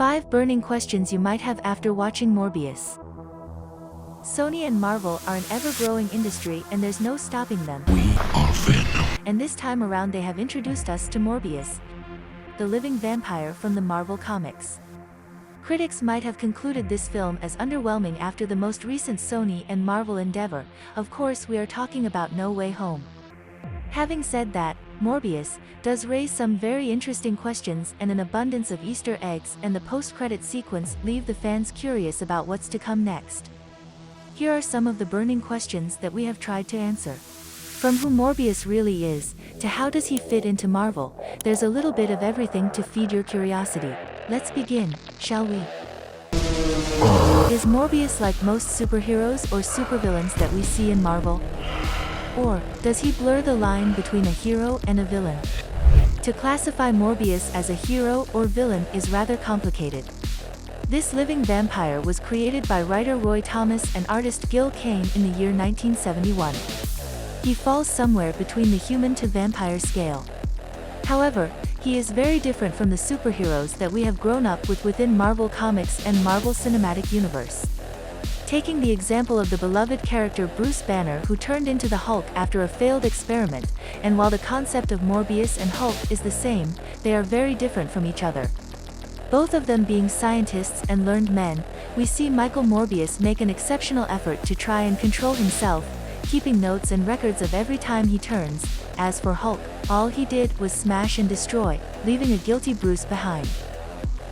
5 burning questions you might have after watching Morbius. Sony and Marvel are an ever-growing industry and there's no stopping them. We are Venom. And this time around they have introduced us to Morbius, the living vampire from the Marvel comics. Critics might have concluded this film as underwhelming after the most recent Sony and Marvel endeavor. Of course, we are talking about No Way Home. Having said that, Morbius does raise some very interesting questions, and an abundance of Easter eggs and the post-credit sequence leave the fans curious about what's to come next. Here are some of the burning questions that we have tried to answer. From who Morbius really is, to how does he fit into Marvel, there's a little bit of everything to feed your curiosity. Let's begin, shall we? Is Morbius like most superheroes or supervillains that we see in Marvel? Or does he blur the line between a hero and a villain? To classify Morbius as a hero or villain is rather complicated. This living vampire was created by writer Roy Thomas and artist Gil Kane in the year 1971. He falls somewhere between the human to vampire scale. However, he is very different from the superheroes that we have grown up with within Marvel Comics and Marvel Cinematic Universe. Taking the example of the beloved character Bruce Banner, who turned into the Hulk after a failed experiment, and while the concept of Morbius and Hulk is the same, they are very different from each other. Both of them being scientists and learned men, we see Michael Morbius make an exceptional effort to try and control himself, keeping notes and records of every time he turns. As for Hulk, all he did was smash and destroy, leaving a guilty Bruce behind.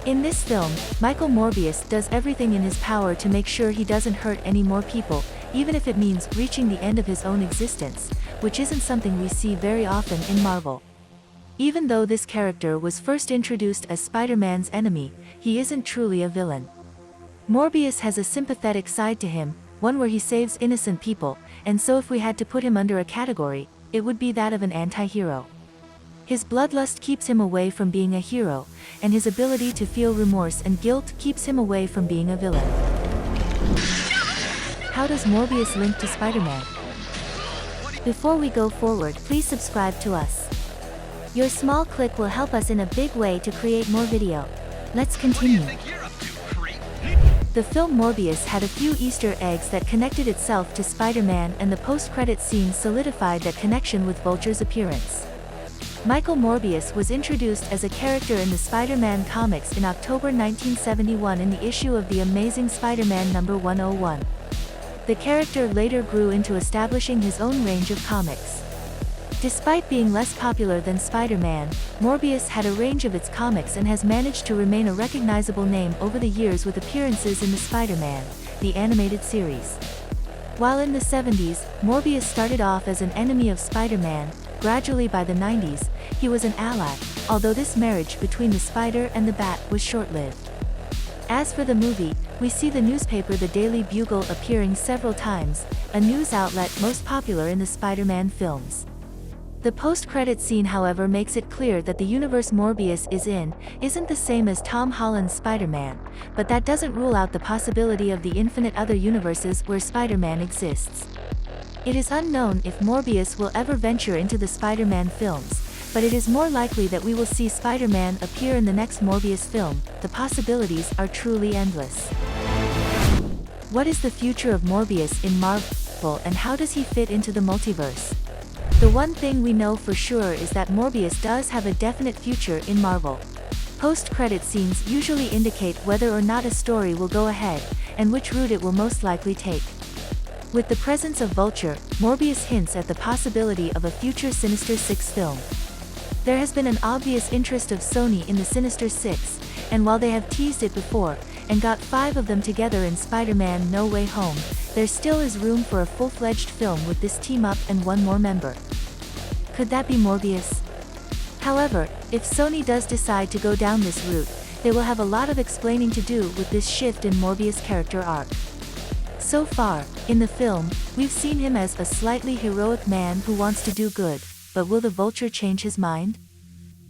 In this film, Michael Morbius does everything in his power to make sure he doesn't hurt any more people, even if it means reaching the end of his own existence, which isn't something we see very often in Marvel. Even though this character was first introduced as Spider-Man's enemy, he isn't truly a villain. Morbius has a sympathetic side to him, one where he saves innocent people, and so if we had to put him under a category, it would be that of an anti-hero. His bloodlust keeps him away from being a hero, and his ability to feel remorse and guilt keeps him away from being a villain. How does Morbius link to Spider-Man? Before we go forward, please subscribe to us. Your small click will help us in a big way to create more video. Let's continue. The film Morbius had a few Easter eggs that connected itself to Spider-Man, and the post-credit scene solidified that connection with Vulture's appearance. Michael Morbius was introduced as a character in the Spider-Man comics in October 1971 in the issue of The Amazing Spider-Man number 101. The character later grew into establishing his own range of comics. Despite being less popular than Spider-Man, Morbius had a range of its comics and has managed to remain a recognizable name over the years with appearances in the Spider-Man, the animated series. While in the 70s, Morbius started off as an enemy of Spider-Man. Gradually by the 90s, he was an ally, although this marriage between the Spider and the Bat was short-lived. As for the movie, we see the newspaper The Daily Bugle appearing several times, a news outlet most popular in the Spider-Man films. The post-credit scene, however, makes it clear that the universe Morbius is in isn't the same as Tom Holland's Spider-Man, but that doesn't rule out the possibility of the infinite other universes where Spider-Man exists. It is unknown if Morbius will ever venture into the Spider-Man films, but it is more likely that we will see Spider-Man appear in the next Morbius film. The possibilities are truly endless. What is the future of Morbius in Marvel, and how does he fit into the multiverse? The one thing we know for sure is that Morbius does have a definite future in Marvel. Post-credit scenes usually indicate whether or not a story will go ahead, and which route it will most likely take. With the presence of Vulture, Morbius hints at the possibility of a future Sinister Six film. There has been an obvious interest of Sony in the Sinister Six, and while they have teased it before, and got 5 of them together in Spider-Man No Way Home, there still is room for a full-fledged film with this team-up and one more member. Could that be Morbius? However, if Sony does decide to go down this route, they will have a lot of explaining to do with this shift in Morbius' character arc. So far, in the film, we've seen him as a slightly heroic man who wants to do good, but will the Vulture change his mind?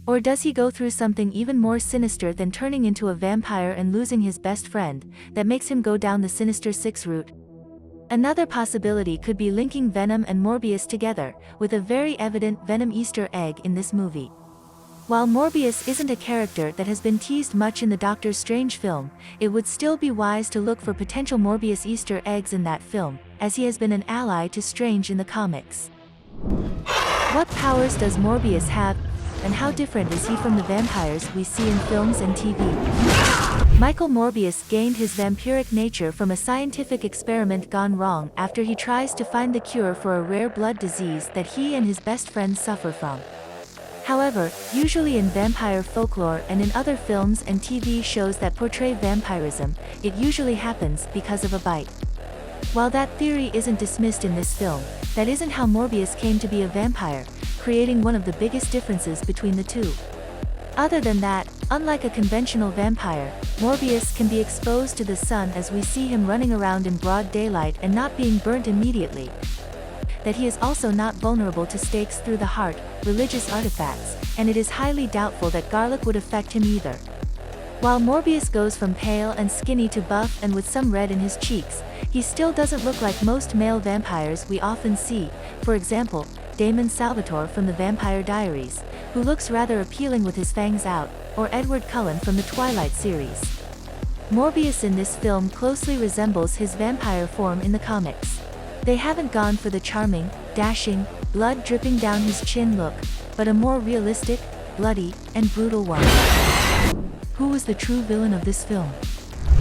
Or does he go through something even more sinister than turning into a vampire and losing his best friend, that makes him go down the Sinister Six route? Another possibility could be linking Venom and Morbius together, with a very evident Venom Easter egg in this movie. While Morbius isn't a character that has been teased much in the Doctor Strange film, it would still be wise to look for potential Morbius Easter eggs in that film, as he has been an ally to Strange in the comics. What powers does Morbius have, and how different is he from the vampires we see in films and TV? Michael Morbius gained his vampiric nature from a scientific experiment gone wrong after he tries to find the cure for a rare blood disease that he and his best friend suffer from. However, usually in vampire folklore and in other films and TV shows that portray vampirism, it usually happens because of a bite. While that theory isn't dismissed in this film, that isn't how Morbius came to be a vampire, creating one of the biggest differences between the two. Other than that, unlike a conventional vampire, Morbius can be exposed to the sun as we see him running around in broad daylight and not being burnt immediately. That he is also not vulnerable to stakes through the heart, religious artifacts, and it is highly doubtful that garlic would affect him either. While Morbius goes from pale and skinny to buff and with some red in his cheeks, he still doesn't look like most male vampires we often see, for example, Damon Salvatore from the Vampire Diaries, who looks rather appealing with his fangs out, or Edward Cullen from the Twilight series. Morbius in this film closely resembles his vampire form in the comics. They haven't gone for the charming, dashing, blood dripping down his chin look, but a more realistic, bloody, and brutal one. Who was the true villain of this film?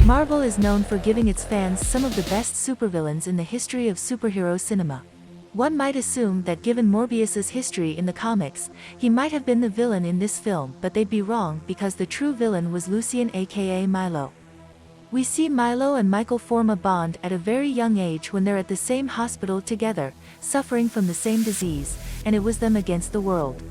Marvel is known for giving its fans some of the best supervillains in the history of superhero cinema. One might assume that given Morbius's history in the comics, he might have been the villain in this film, but they'd be wrong because the true villain was Lucien aka Milo. We see Milo and Michael form a bond at a very young age when they're at the same hospital together, suffering from the same disease, and it was them against the world.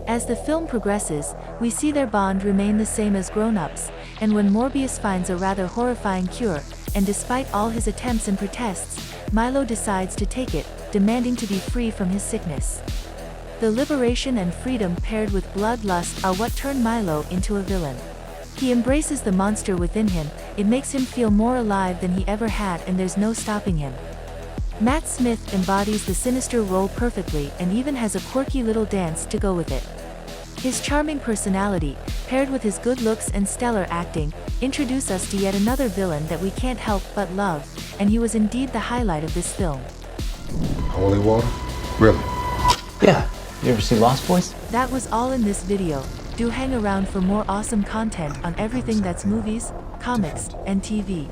As the film progresses, we see their bond remain the same as grown-ups, and when Morbius finds a rather horrifying cure, and despite all his attempts and protests, Milo decides to take it, demanding to be free from his sickness. The liberation and freedom paired with bloodlust are what turn Milo into a villain. He embraces the monster within him, it makes him feel more alive than he ever had, and there's no stopping him. Matt Smith embodies the sinister role perfectly and even has a quirky little dance to go with it. His charming personality, paired with his good looks and stellar acting, introduce us to yet another villain that we can't help but love, and he was indeed the highlight of this film. Holy water? Really? Yeah. You ever see Lost Boys? That was all in this video. Do hang around for more awesome content on everything that's movies, comics, and TV.